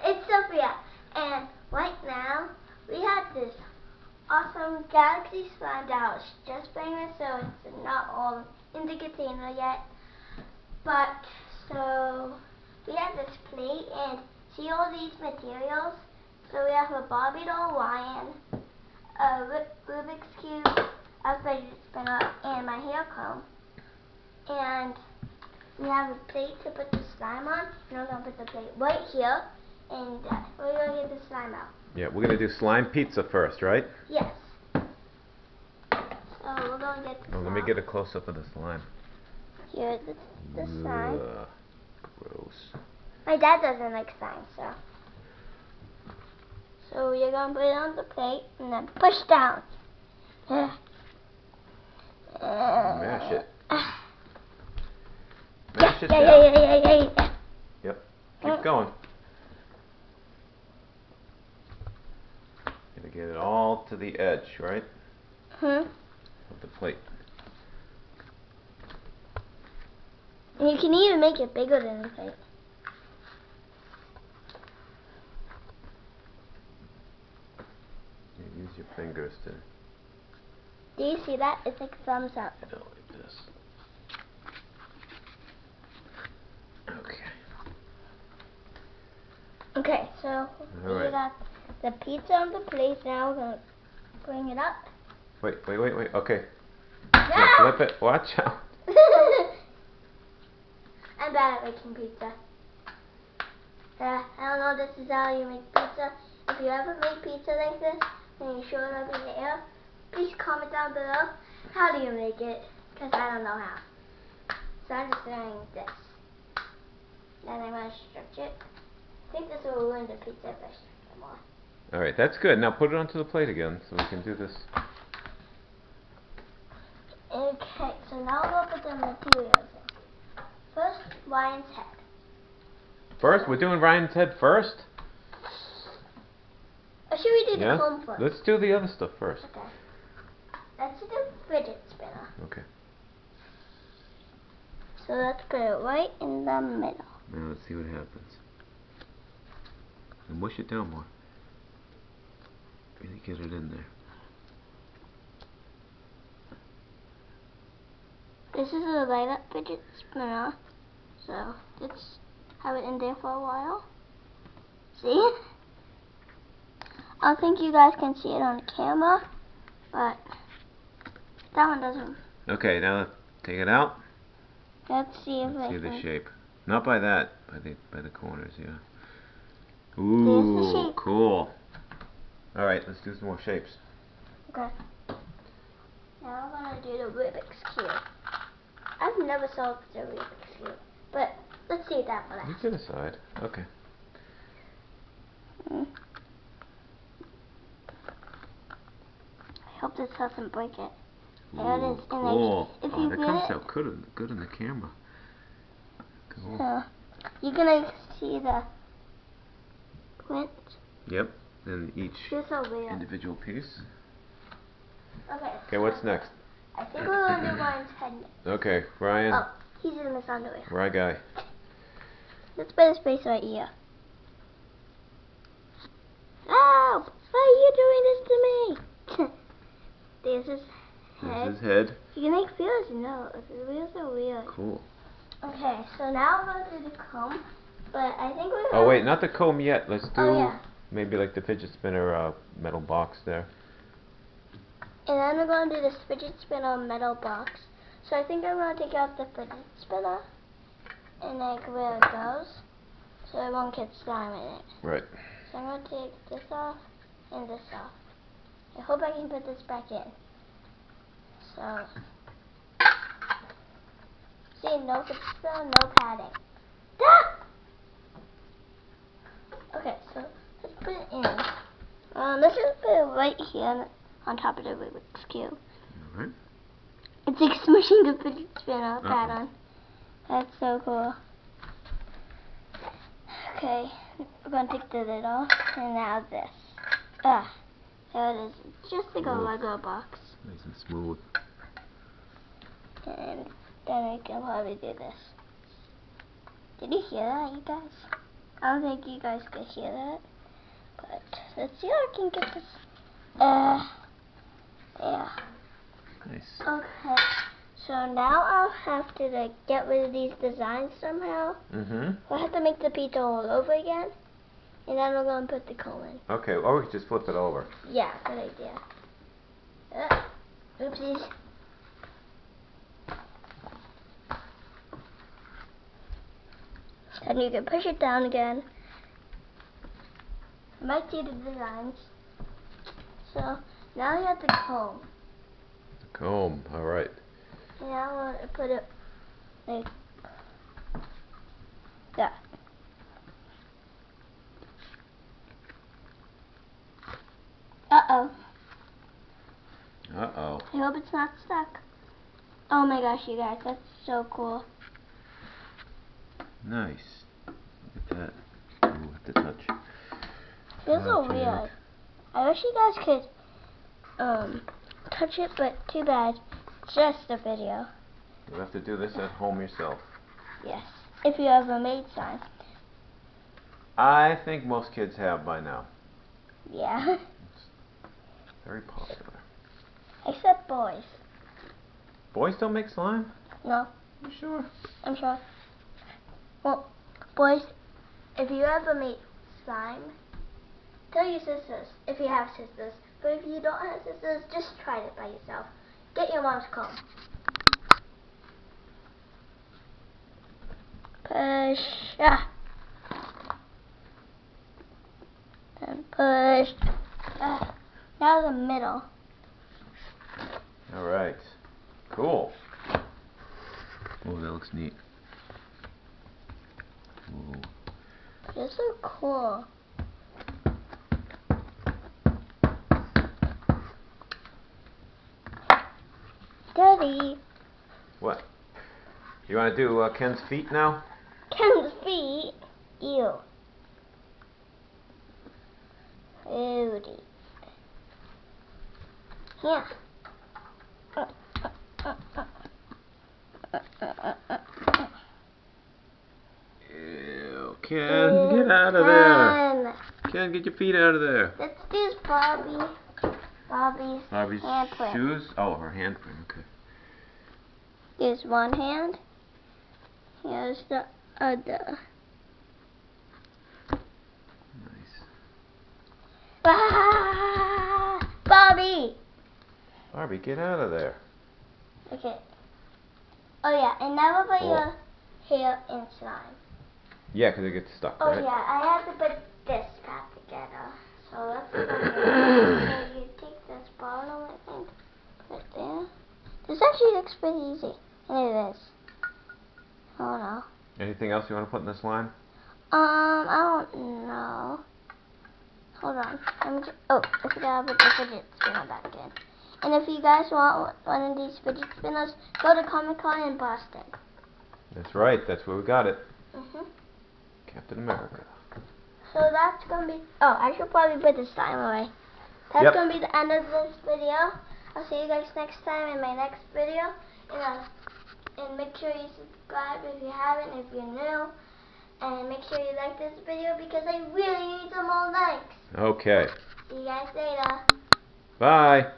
It's Sophia, and right now we have this awesome Galaxy slime that I was just playing with, so it's not all in the container yet. But so we have this plate and see all these materials. So we have a Barbie doll lion, a Rubik's Cube, a fidget spinner, and my hair comb. And we have a plate to put the slime on. And we're going to put the plate right here. And we're going to get the slime out. Yeah, we're going to do slime pizza first, right? Yes. So we're going to get the let me get a close-up of the slime. Here's the slime. Gross. My dad doesn't like slime, so. So you're going to put it on the plate and then push down. Mash it. Yeah, Mash it yeah, down. yeah. Yep. Keep going. Gonna get it all to the edge, right? Of the plate. And you can even make it bigger than the plate. Use your fingers to. Do you see that? It's like thumbs up. I don't like this. Okay. Okay, so we got the pizza on the plate. Now we're gonna bring it up. Wait. Okay. No! Now flip it. Watch out. I'm bad at making pizza. I don't know if this is how you make pizza. If you ever make pizza like this and you show it up in the air, please comment down below. How do you make it? Because I don't know how. So I'm just doing this. Then I'm going to stretch it. I think this will ruin the pizza if I stretch it more. Alright, that's good. Now put it onto the plate again so we can do this. Okay, so now we'll put the materials in. First, Ryan's head. First? We're doing Ryan's head first? Or should we do the comb first? Let's do the other stuff first. Okay. Let's do the fidget spinner. Okay. So let's put it right in the middle. Now let's see what happens. And mush it down more. Really get it in there. This is a light up fidget spinner. So let's have it in there for a while. See? I don't think you guys can see it on camera, but that one doesn't. Okay, now let's take it out. Let's see if Let's I see the can. shape. Not by that, by the corners, yeah. There's the Ooh, shape. cool. Alright, let's do some more shapes. Okay. Now I'm gonna do the Rubik's Cube. I've never solved the Rubik's Cube, but let's see that one. You can decide. Okay. I hope this doesn't break it. There it Ooh, is. And cool. if Oh, you that get comes it, out good in the camera. Cool. so you're gonna see the print. Yep. Then each Here's a weird. individual piece. Okay. Okay, what's next? I think we're gonna do Ryan's head next. Okay, Ryan. Oh, he's in his underwear. Right guy. Let's put his face right here. Oh! Why are you doing this to me? There's his head. There's his head. You can make feelers and no. The wheels are weird. Cool. Okay, so now we're going to do the comb. But I think we're Oh wait, not the comb yet. Let's do yeah. maybe like the fidget spinner metal box there. And then we're going to do this fidget spinner metal box. So I think I'm going to take out the fidget spinner and like where it goes, so it won't get slime in it. Right. So I'm going to take this off and this off. I hope I can put this back in. So, see, no fidget spinner, no padding. Ah! Okay, so let's put it in. Let's just put it right here on top of the Rubik's Cube. Alright. It's like smushing the fidget spinner pad on. That's so cool. Okay, we're going to take the lid off, and now this. There it is. It's just like a Lego box. Nice and smooth. And then we can probably do this. Did you hear that, you guys? I don't think you guys could hear that. But let's see if I can get this. Yeah. Nice. Okay. So now I'll have to like get rid of these designs somehow. I'll have to make the pizza all over again. And then we're going to put the comb in. Okay, or we could just flip it over. Yeah, good idea. Oopsies. And you can push it down again. You might see the designs. So now you have the comb. The comb, alright. Now I want to put it like that. Uh-oh. Uh-oh. I hope it's not stuck. Oh my gosh, you guys, that's so cool. Nice. Look at that. Ooh, have to touch. Feels so weird. I wish you guys could touch it, but too bad. Just a video. You'll have to do this at home yourself. Yes. If you ever made slime. I think most kids have by now. Yeah. It's very popular. Except boys. Boys don't make slime? No. You sure? I'm sure. Well, boys, if you ever make slime, tell your sisters if you have sisters. But if you don't have sisters, just try it by yourself. Get your mom's comb. Push. Ah. And push. Ah. Now the middle. Alright. Cool. Oh, that looks neat. Ooh. They're so cool. Daddy. What? You want to do Ken's feet now? Ken's feet. Ew. Rudy. Yeah. Ew, Ken, get out of there. Ken, get your feet out of there. Let's do Bobby's handprint. Shoes? Oh, her handprint, okay. Here's one hand. Here's the other. Nice. Ah, Bobby! Barbie, get out of there. Okay. Oh yeah, and now we'll put Oh. your hair in slime. Yeah, because it gets stuck, Oh right? yeah, I have to put this back together. So let's put so you take this bottom, I think, put it there. This actually looks pretty easy. And it is. Oh no. Anything else you want to put in this line? I don't know. Hold on. I forgot to put the fidget spinner back in. And if you guys want one of these fidget spinners, go to Comic-Con in Boston. That's right, that's where we got it. Captain America. So that's going to be... Oh, I should probably put this slime away. That's going to be the end of this video. I'll see you guys next time in my next video. And make sure you subscribe if you haven't, if you're new. And make sure you like this video because I really need some more likes. Okay. See you guys later. Bye.